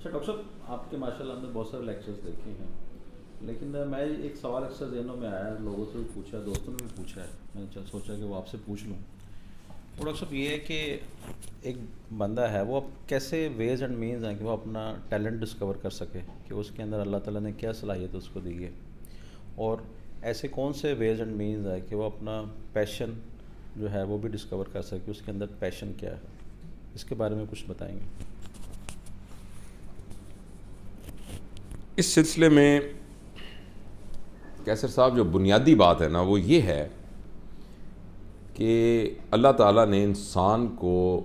اچھا ڈاکٹر صاحب، آپ کے ماشاء اللہ ہم نے بہت سارے لیکچرز دیکھے ہیں، لیکن میں ایک سوال اکثر ذہنوں میں آیا، لوگوں سے بھی پوچھا، دوستوں نے بھی پوچھا ہے، میں نے سوچا کہ وہ آپ سے پوچھ لوں. وہ ڈاکٹر صاحب یہ ہے کہ ایک بندہ ہے، وہ اب کیسے ویز اینڈ مینز ہیں کہ وہ اپنا ٹیلنٹ ڈسکور کر سکے کہ اس کے اندر اللہ تعالیٰ نے کیا صلاحیت اس کو دی ہے، اور ایسے کون سے ویز اینڈ مینز ہے کہ وہ اپنا پیشن جو ہے وہ بھی ڈسکور کر سکے، اس کے اندر پیشن کیا ہے، اس کے بارے میں کچھ بتائیں گے؟ اس سلسلے میں کیسر صاحب جو بنیادی بات ہے نا وہ یہ ہے کہ اللہ تعالیٰ نے انسان کو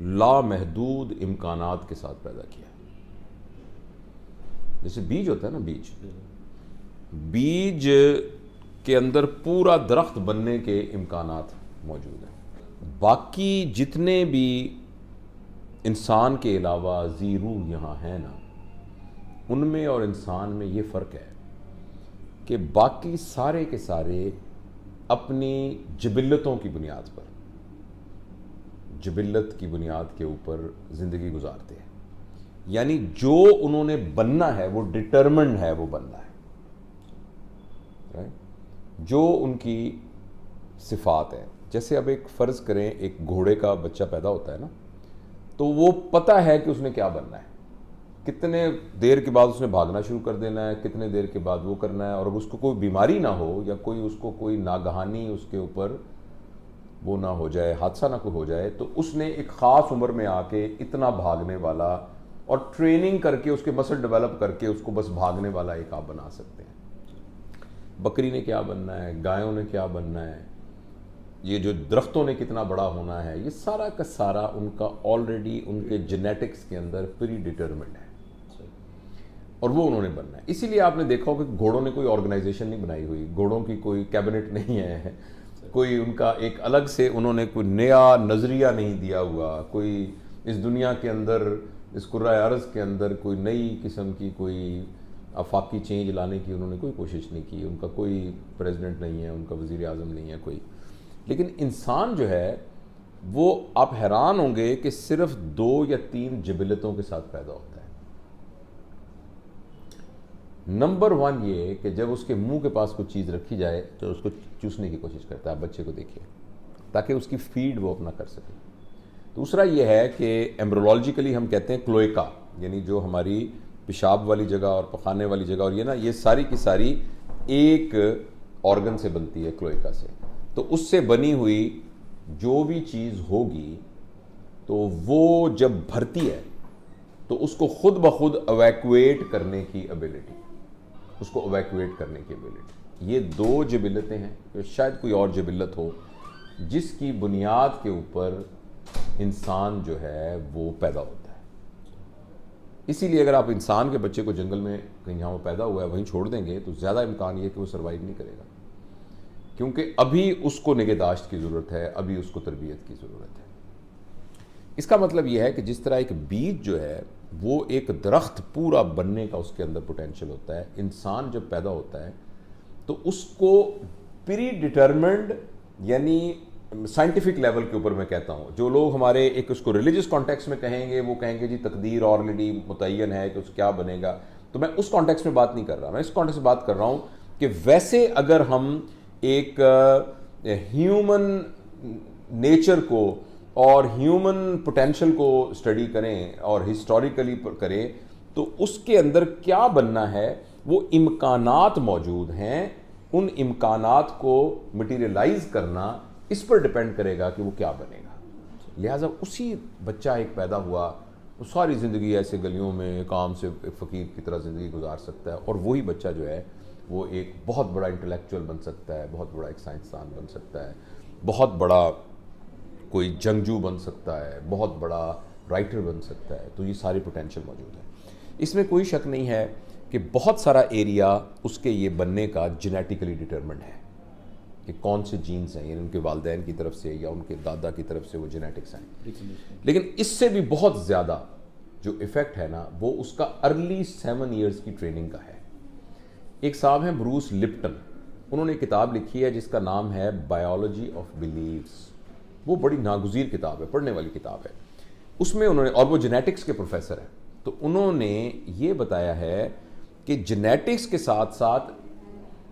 لامحدود امکانات کے ساتھ پیدا کیا. جیسے بیج ہوتا ہے نا، بیج کے اندر پورا درخت بننے کے امکانات موجود ہیں. باقی جتنے بھی انسان کے علاوہ ذی روح یہاں ہیں نا، ان میں اور انسان میں یہ فرق ہے کہ باقی سارے کے سارے اپنی جبلتوں کی بنیاد پر، جبلت کی بنیاد کے اوپر زندگی گزارتے ہیں. یعنی جو انہوں نے بننا ہے وہ ڈٹرمنڈ ہے، وہ بننا ہے، جو ان کی صفات ہے. جیسے اب ایک فرض کریں، ایک گھوڑے کا بچہ پیدا ہوتا ہے نا، تو وہ پتہ ہے کہ اس نے کیا بننا ہے، کتنے دیر کے بعد اس نے بھاگنا شروع کر دینا ہے، کتنے دیر کے بعد وہ کرنا ہے. اور اگر اس کو کوئی بیماری نہ ہو یا اس کو کوئی ناگہانی اس کے اوپر وہ نہ ہو جائے، حادثہ نہ کوئی ہو جائے، تو اس نے ایک خاص عمر میں آ کے اتنا بھاگنے والا اور ٹریننگ کر کے اس کے مسل ڈیولپ کر کے اس کو بس بھاگنے والا ایک آپ بنا سکتے ہیں. بکری نے کیا بننا ہے، گایوں نے کیا بننا ہے، یہ جو درختوں نے کتنا بڑا ہونا ہے، یہ سارا کا سارا ان کا آلریڈی ان کے جینیٹکس کے اندر پری ڈیٹرمنڈ ہے، اور وہ انہوں نے بننا ہے. اسی لیے آپ نے دیکھا ہو کہ گھوڑوں نے کوئی آرگنائزیشن نہیں بنائی ہوئی، گھوڑوں کی کوئی کیبنٹ نہیں ہے، کوئی ان کا ایک الگ سے انہوں نے کوئی نیا نظریہ نہیں دیا ہوا، کوئی اس دنیا کے اندر، اس کرۂ ارض کے اندر کوئی نئی قسم کی کوئی آفاقی چینج لانے کی انہوں نے کوئی کوشش نہیں کی. ان کا کوئی پریزیڈنٹ نہیں ہے، ان کا وزیر اعظم نہیں ہے کوئی. لیکن انسان جو ہے وہ، آپ حیران ہوں گے کہ صرف 2 یا 3 جبلتوں کے ساتھ پیدا ہوتا ہے. نمبر 1 یہ کہ جب اس کے منہ کے پاس کوئی چیز رکھی جائے تو اس کو چوسنے کی کوشش کرتا ہے. آپ بچے کو دیکھیے، تاکہ اس کی فیڈ وہ اپنا کر سکے. دوسرا یہ ہے کہ ایمبرولوجیکلی ہم کہتے ہیں کلوئکا، یعنی جو ہماری پیشاب والی جگہ اور پخانے والی جگہ، اور یہ نا یہ ساری کی ساری ایک آرگن سے بنتی ہے، کلوئکا سے. تو اس سے بنی ہوئی جو بھی چیز ہوگی تو وہ جب بھرتی ہے تو اس کو خود بخود ایویکویٹ کرنے کی ایبلٹی، اس کو ایویکویٹ کرنے کی ایبلٹی. یہ 2 جبلتیں ہیں. شاید کوئی اور جبلت ہو جس کی بنیاد کے اوپر انسان جو ہے وہ پیدا ہوتا ہے. اسی لیے اگر آپ انسان کے بچے کو جنگل میں کہیں جہاں وہ پیدا ہوا ہے وہیں چھوڑ دیں گے تو زیادہ امکان یہ کہ وہ سروائیو نہیں کرے گا، کیونکہ ابھی اس کو نگہداشت کی ضرورت ہے، ابھی اس کو تربیت کی ضرورت ہے. اس کا مطلب یہ ہے کہ جس طرح ایک بیج جو ہے وہ ایک درخت پورا بننے کا اس کے اندر پوٹینشیل ہوتا ہے، انسان جب پیدا ہوتا ہے تو اس کو پری ڈیٹرمنڈ، یعنی سائنٹیفک لیول کے اوپر میں کہتا ہوں، جو لوگ ہمارے ایک اس کو ریلیجس کانٹیکس میں کہیں گے، وہ کہیں گے جی تقدیر آلریڈی متعین ہے کہ اس کیا بنے گا. تو میں اس کانٹیکس میں بات نہیں کر رہا، میں اس کانٹیکس میں بات کر رہا ہوں کہ ویسے اگر ہم ایک ہیومن نیچر کو اور ہیومن پوٹینشل کو اسٹڈی کریں اور ہسٹوریکلی کریں تو اس کے اندر کیا بننا ہے، وہ امکانات موجود ہیں. ان امکانات کو مٹیریلائز کرنا اس پر ڈیپینڈ کرے گا کہ وہ کیا بنے گا. لہٰذا اسی بچہ ایک پیدا ہوا، وہ ساری زندگی ایسے گلیوں میں ایک عام سے فقیر کی طرح زندگی گزار سکتا ہے، اور وہی بچہ جو ہے وہ ایک بہت بڑا انٹلیکچوئل بن سکتا ہے، بہت بڑا ایک سائنسدان بن سکتا ہے، بہت بڑا کوئی جنگجو بن سکتا ہے، بہت بڑا رائٹر بن سکتا ہے. تو یہ ساری پوٹینشیل موجود ہے. اس میں کوئی شک نہیں ہے کہ بہت سارا ایریا اس کے یہ بننے کا جینیٹیکلی ڈیٹرمنڈ ہے کہ کون سے جینز ہیں، یعنی ان کے والدین کی طرف سے یا ان کے دادا کی طرف سے وہ جینیٹکس ہیں. لیکن اس سے بھی بہت زیادہ جو ایفیکٹ ہے نا وہ اس کا ارلی 7 ایئرز کی ٹریننگ کا ہے. ایک صاحب ہیں بروس لپٹن، انہوں نے کتاب لکھی ہے جس کا نام ہے بایولوجی آف بلیفز. وہ بڑی ناگزیر کتاب ہے، پڑھنے والی کتاب ہے. اس میں انہوں نے، اور وہ جینیٹکس کے پروفیسر ہیں، تو انہوں نے یہ بتایا ہے کہ جینیٹکس کے ساتھ ساتھ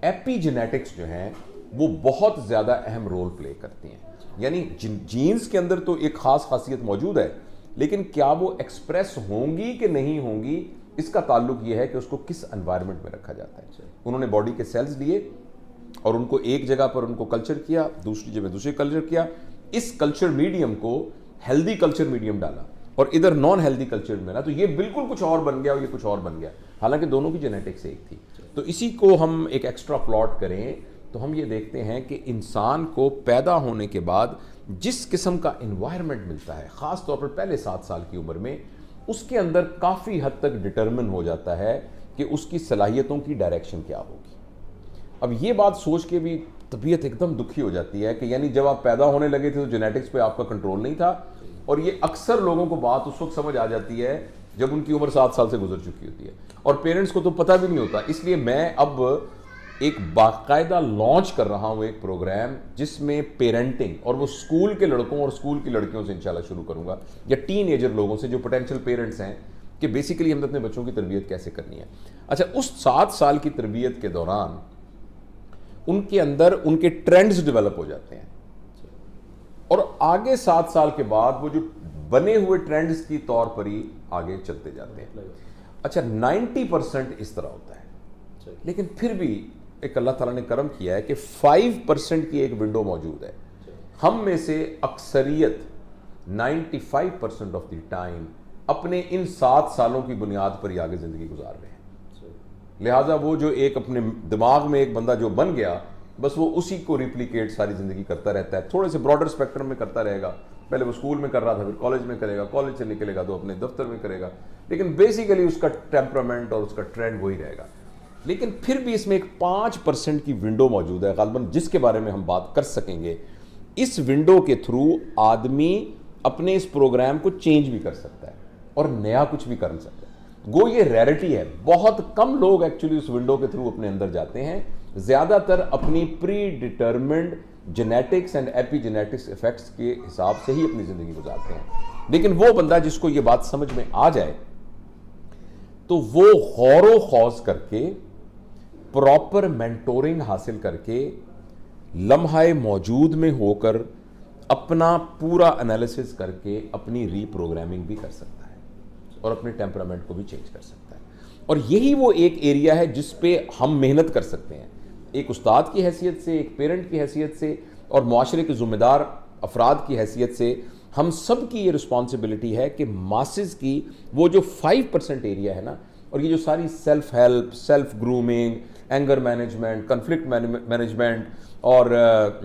ایپی جینیٹکس جو ہیں وہ بہت زیادہ اہم رول پلے کرتی ہیں. یعنی جینز کے اندر تو ایک خاص خاصیت موجود ہے، لیکن کیا وہ ایکسپریس ہوں گی کہ نہیں ہوں گی، اس کا تعلق یہ ہے کہ اس کو کس انوائرمنٹ میں رکھا جاتا ہے. انہوں نے باڈی کے سیلز لیے اور ان کو ایک جگہ پر ان کو کلچر کیا، دوسری جگہ دوسرے کلچر کیا. اس کلچر میڈیم کو ہیلدی کلچر میڈیم ڈالا اور ادھر نان ہیلدی کلچر میں نا، تو یہ بالکل کچھ اور بن گیا اور یہ کچھ اور بن گیا، حالانکہ دونوں کی جینیٹکس ایک تھی. تو اسی کو ہم ایک ایکسٹرا پلاٹ کریں تو ہم یہ دیکھتے ہیں کہ انسان کو پیدا ہونے کے بعد جس قسم کا انوائرمنٹ ملتا ہے، خاص طور پر پہلے 7 سال کی عمر میں، اس کے اندر کافی حد تک ڈٹرمن ہو جاتا ہے کہ اس کی صلاحیتوں کی ڈائریکشن کیا ہوگی. اب یہ بات سوچ کے بھی طبیعت ایک دم دکھی ہو جاتی ہے کہ یعنی جب آپ پیدا ہونے لگے تھے تو جینیٹکس پہ آپ کا کنٹرول نہیں تھا، اور یہ اکثر لوگوں کو بات اس وقت سمجھ آ جاتی ہے جب ان کی عمر 7 سال سے گزر چکی ہوتی ہے، اور پیرنٹس کو تو پتہ بھی نہیں ہوتا. اس لیے میں اب ایک باقاعدہ لانچ کر رہا ہوں ایک پروگرام جس میں پیرنٹنگ، اور وہ اسکول کے لڑکوں اور اسکول کی لڑکیوں سے انشاءاللہ شروع کروں گا، یا ٹین ایجر لوگوں سے جو پوٹینشیل پیرنٹس ہیں، کہ بیسیکلی ہم نے اپنے بچوں کی تربیت کیسے کرنی ہے. اچھا، اس 7 سال کی تربیت کے دوران ان کے اندر ان کے ٹرینڈز ڈیولپ ہو جاتے ہیں، اور آگے 7 سال کے بعد وہ جو بنے ہوئے ٹرینڈز کی طور پر ہی آگے چلتے جاتے ہیں. اچھا، 90% اس طرح ہوتا ہے، لیکن پھر بھی ایک اللہ تعالیٰ نے کرم کیا ہے کہ 5% کی ایک ونڈو موجود ہے. ہم میں سے اکثریت 95% آف دی ٹائم اپنے ان 7 سالوں کی بنیاد پر ہی آگے زندگی گزار رہے ہیں. لہٰذا وہ جو ایک اپنے دماغ میں ایک بندہ جو بن گیا، بس وہ اسی کو ریپلیکیٹ ساری زندگی کرتا رہتا ہے. تھوڑے سے براڈر اسپیکٹرم میں کرتا رہے گا. پہلے وہ اسکول میں کر رہا تھا، پھر کالج میں کرے گا، کالج سے نکلے گا تو اپنے دفتر میں کرے گا، لیکن بیسیکلی اس کا ٹیمپرامنٹ اور اس کا ٹرینڈ وہی رہے گا. لیکن پھر بھی اس میں ایک 5% کی ونڈو موجود ہے غالباً، جس کے بارے میں ہم بات کر سکیں گے. اس ونڈو کے تھرو آدمی اپنے اس پروگرام کو چینج بھی کر سکتا ہے اور نیا کچھ بھی کر سکتا ہے. گو یہ ریئرٹی ہے، بہت کم لوگ ایکچولی اس ونڈو کے تھرو اپنے اندر جاتے ہیں. زیادہ تر اپنی predetermined genetics and epigenetics effects کے حساب سے ہی اپنی زندگی گزارتے ہیں. لیکن وہ بندہ جس کو یہ بات سمجھ میں آ جائے تو وہ غور و خوض کر کے، پراپر مینٹورنگ حاصل کر کے، لمحہ موجود میں ہو کر اپنا پورا انالیسس کر کے اپنی ری پروگرامنگ بھی کر سکتا ہے اور اپنے ٹیمپرامنٹ کو بھی چینج کر سکتا ہے. اور یہی وہ ایک ایریا ہے جس پہ ہم محنت کر سکتے ہیں، ایک استاد کی حیثیت سے، ایک پیرنٹ کی حیثیت سے، اور معاشرے کے ذمہ دار افراد کی حیثیت سے. ہم سب کی یہ رسپانسبلٹی ہے کہ ماسز کی وہ جو 5% ایریا ہے نا، اور یہ جو ساری self help, self grooming, anger management, conflict management, اور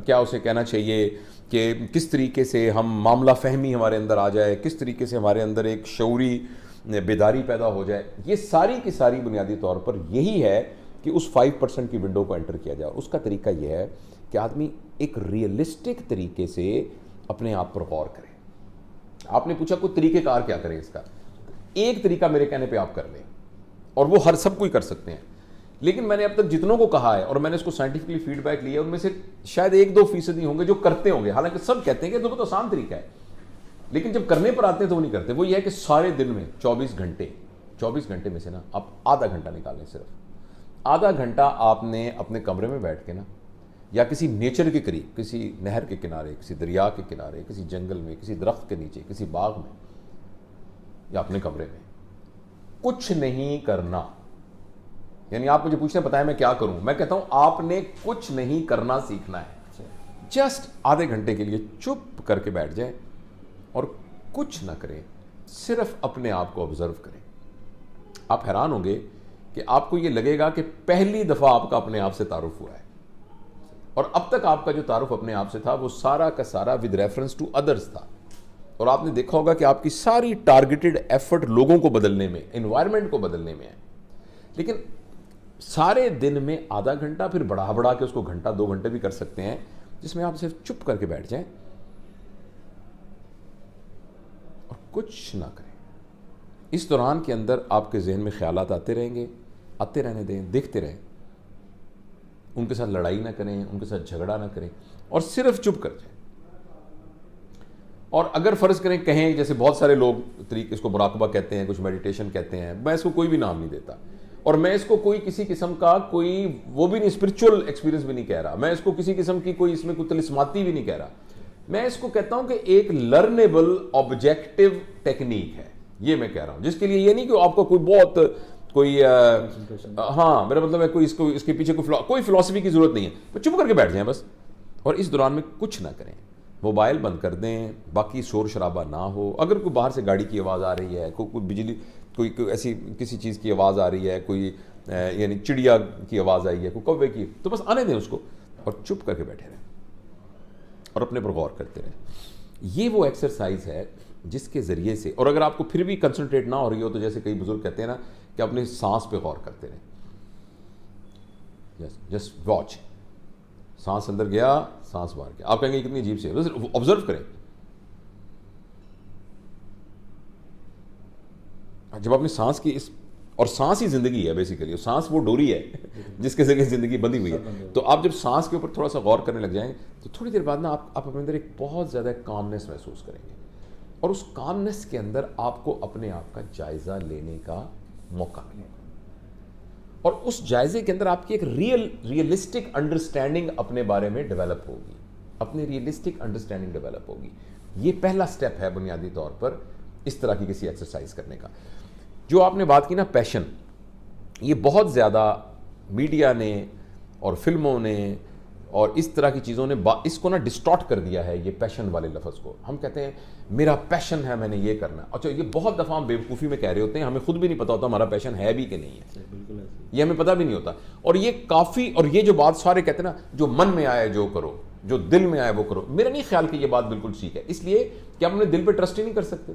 کیا اسے کہنا چاہیے کہ کس طریقے سے ہم معاملہ فہمی ہمارے اندر آ جائے، کس طریقے سے ہمارے اندر ایک شعوری بیداری پیدا ہو جائے، یہ ساری کی ساری بنیادی طور پر یہی ہے کہ اس 5% کی ونڈو کو انٹر کیا جائے. اور اس کا طریقہ یہ ہے کہ آدمی ایک ریئلسٹک طریقے سے اپنے آپ پر غور کرے. آپ نے پوچھا کوئی طریقہ کار کیا کریں اس کا؟ ایک طریقہ میرے کہنے پہ آپ کر لیں، اور وہ ہر سب کو ہی کر سکتے ہیں. لیکن میں نے اب تک جتنوں کو کہا ہے اور میں نے اس کو سائنٹیفکلی فیڈ بیک لیا، ان میں سے شاید 1-2% ہی ہوں گے جو کرتے ہوں گے. حالانکہ سب کہتے ہیں کہ یہ تو بہت آسان طریقہ ہے، لیکن جب کرنے پر آتے ہیں تو وہ نہیں کرتے. وہ یہ ہے کہ سارے دن میں 24 گھنٹے میں سے نا آپ آدھا گھنٹہ نکالیں. صرف آدھا گھنٹہ آپ نے اپنے کمرے میں بیٹھ کے نا، یا کسی نیچر کے قریب، کسی نہر کے کنارے، کسی دریا کے کنارے، کسی جنگل میں، کسی درخت کے نیچے، کسی باغ میں، یا اپنے کمرے میں کچھ نہیں کرنا. یعنی آپ مجھے پوچھتے ہیں بتائیں میں کیا کروں، میں کہتا ہوں آپ نے کچھ نہیں کرنا سیکھنا ہے. جسٹ آدھے گھنٹے کے لیے چپ کر کے بیٹھ جائیں اور کچھ نہ کریں، صرف اپنے آپ کو آبزرو کریں. آپ حیران ہوں گے کہ آپ کو یہ لگے گا کہ پہلی دفعہ آپ کا اپنے آپ سے تعارف ہوا ہے، اور اب تک آپ کا جو تعارف اپنے آپ سے تھا وہ سارا کا سارا ود ریفرنس ٹو ادرس تھا. اور آپ نے دیکھا ہوگا کہ آپ کی ساری ٹارگیٹڈ ایفرٹ لوگوں کو بدلنے میں، انوائرمنٹ کو بدلنے میں ہے. لیکن سارے دن میں آدھا گھنٹہ، پھر بڑھا کے اس کو گھنٹہ 2 گھنٹے بھی کر سکتے ہیں، جس میں آپ صرف چپ کر کے بیٹھ جائیں اور کچھ نہ کریں. اس دوران کے اندر آپ کے ذہن میں خیالات آتے رہیں گے، آتے رہنے دیں، دیکھتے رہیں. ان کے ساتھ لڑائی نہ کریں، ان کے ساتھ جھگڑا نہ کریں، اور صرف چپ کر جائیں. اور اگر فرض کریں کہیں جیسے بہت سارے لوگ طریقے اس کو مراقبہ کہتے ہیں, کچھ میڈیٹیشن کہتے ہیں, میں اس کو کوئی بھی نام نہیں دیتا, اور میں اس کو کوئی کسی قسم کا کوئی وہ بھی نہیں اسپرچول ایکسپیرینس بھی نہیں کہہ رہا, میں اس کو کسی قسم کی کوئی اس میں کوئی طلسماتی بھی نہیں کہہ رہا, میں اس کو کہتا ہوں کہ ایک لرنیبل آبجیکٹو ٹیکنیک ہے, یہ میں کہہ رہا ہوں, جس کے لیے یہ نہیں کہ آپ کو کوئی بہت کوئی ہاں میرا مطلب ہے کوئی اس کے پیچھے کوئی فلسفی کی ضرورت نہیں ہے, تو چپ کر کے بیٹھ جائیں بس, اور اس دوران میں کچھ نہ کریں, موبائل بند کر دیں, باقی شور شرابہ نہ ہو, اگر کوئی باہر سے گاڑی کی آواز آ رہی ہے, کوئی بجلی کوئی ایسی کسی چیز کی آواز آ رہی ہے, کوئی یعنی چڑیا کی آواز آئی ہے, کوئی کوے کی, تو بس آنے دیں اس کو اور چپ کر کے بیٹھے رہیں اور اپنے پر غور کرتے رہیں. یہ وہ ایکسرسائز ہے جس کے ذریعے سے, اور اگر آپ کو پھر بھی کنسنٹریٹ نہ ہو رہی ہو تو جیسے کئی بزرگ کہتے ہیں نا کہ اپنے سانس پہ غور کرتے رہیں, جسٹ واچ, سانس اندر گیا, سانس باہر گیا, آپ کہیں گے کتنی عجیب سے, بس آبزرو کریں. جب اپنی سانس کی اور سانس ہی زندگی ہے بیسیکلی, اور سانس وہ ڈوری ہے جس کے ذریعے زندگی بندھی ہوئی ہے, تو آپ جب سانس کے اوپر تھوڑا سا غور کرنے لگ جائیں تو تھوڑی دیر بعد نا آپ اپنے اندر ایک بہت زیادہ کامنس محسوس کریں گے, اور اس کامنس کے اندر آپ کو اپنے آپ کا جائزہ لینے کا موقع ملے گا, اور اس جائزے کے اندر آپ کی ایک ریئلسٹک انڈرسٹینڈنگ اپنے بارے میں ڈیولپ ہوگی, اپنی ریئلسٹک انڈرسٹینڈنگ ڈیولپ ہوگی. یہ پہلا سٹیپ ہے بنیادی طور پر اس طرح کی کسی ایکسرسائز کرنے کا. جو آپ نے بات کی نا پیشن, یہ بہت زیادہ میڈیا نے اور فلموں نے اور اس طرح کی چیزوں نے اس کو نا ڈسٹارٹ کر دیا ہے, یہ پیشن والے لفظ کو. ہم کہتے ہیں میرا پیشن ہے, میں نے یہ کرنا ہے. اچھا, یہ بہت دفعہ ہم بیوقوفی میں کہہ رہے ہوتے ہیں, ہمیں خود بھی نہیں پتا ہوتا ہمارا پیشن ہے بھی کہ نہیں ہے, یہ ہمیں پتہ بھی نہیں ہوتا. اور یہ کافی, اور یہ جو بات سارے کہتے ہیں نا جو من میں آئے جو کرو, جو دل میں آئے وہ کرو, میرا نہیں خیال کہ یہ بات بالکل ٹھیک ہے, اس لیے کہ آپ اپنے دل پہ ٹرسٹ ہی نہیں کر سکتے.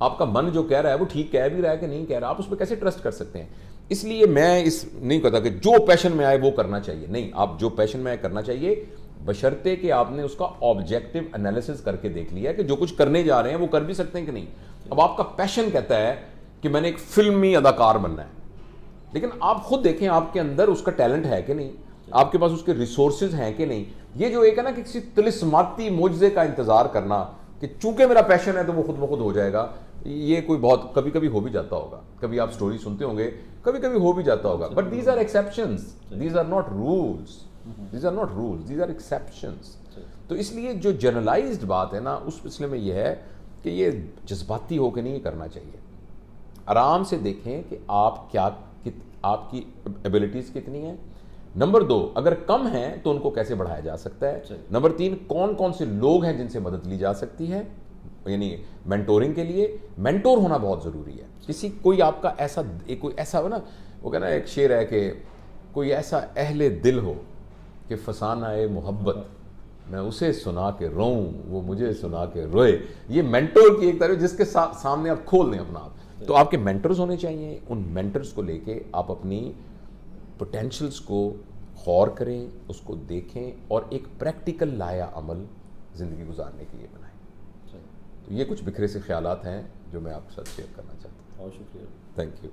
آپ کا من جو کہہ رہا ہے وہ ٹھیک کہہ بھی رہا ہے کہ نہیں کہہ رہا, آپ اس پہ کیسے ٹرسٹ کر سکتے ہیں. اس لیے میں اس نہیں کہتا کہ جو پیشن میں آئے وہ کرنا چاہیے, نہیں, آپ جو پیشن میں آئے کرنا چاہیے, بشرطے کہ آپ نے اس کا آبجیکٹو انالیسس کر کے دیکھ لیا کہ جو کچھ کرنے جا رہے ہیں وہ کر بھی سکتے ہیں کہ نہیں. اب آپ کا پیشن کہتا ہے کہ میں نے ایک فلمی اداکار بننا ہے, لیکن آپ خود دیکھیں آپ کے اندر اس کا ٹیلنٹ ہے کہ نہیں, آپ کے پاس اس کے ریسورسز ہیں کہ نہیں. یہ جو ایک ہے نا کہ کسی طلسماتی معجزے کا انتظار کرنا کہ چونکہ میرا پیشن ہے تو وہ خود بخود ہو جائے گا, یہ کوئی بہت کبھی کبھی ہو بھی جاتا ہوگا, کبھی آپ سٹوری سنتے ہوں گے, کبھی کبھی ہو بھی جاتا ہوگا, but these are exceptions, these are not rules, these are not rules, these are exceptions. تو اس لیے جو جنرلائزڈ بات ہے نا اس سلسلے میں یہ ہے کہ یہ جذباتی ہو کے نہیں کرنا چاہیے. آرام سے دیکھیں کہ آپ کی ایبلٹیز کتنی ہیں. نمبر 2, اگر کم ہیں تو ان کو کیسے بڑھایا جا سکتا ہے. نمبر 3, کون کون سے لوگ ہیں جن سے مدد لی جا سکتی ہے, یعنی مینٹورنگ کے لیے مینٹور ہونا بہت ضروری ہے. کوئی آپ کا ایسا کوئی ایسا ہو نا, وہ کہنا ایک شعر ہے کہ کوئی ایسا اہل دل ہو کہ فسانہ محبت میں اسے سنا کے روؤں وہ مجھے سنا کے روئے. یہ مینٹور کی ایک طرح جس کے سامنے آپ کھول دیں اپنا آپ, تو آپ کے مینٹرز ہونے چاہیے. ان مینٹرز کو لے کے آپ اپنی پوٹینشلز کو غور کریں, اس کو دیکھیں اور ایک پریکٹیکل لایا عمل زندگی گزارنے کے لیے بنائیں. تو یہ کچھ بکھرے سے خیالات ہیں جو میں آپ کے ساتھ شیئر کرنا چاہتا ہوں. بہت شکریہ. Thank you.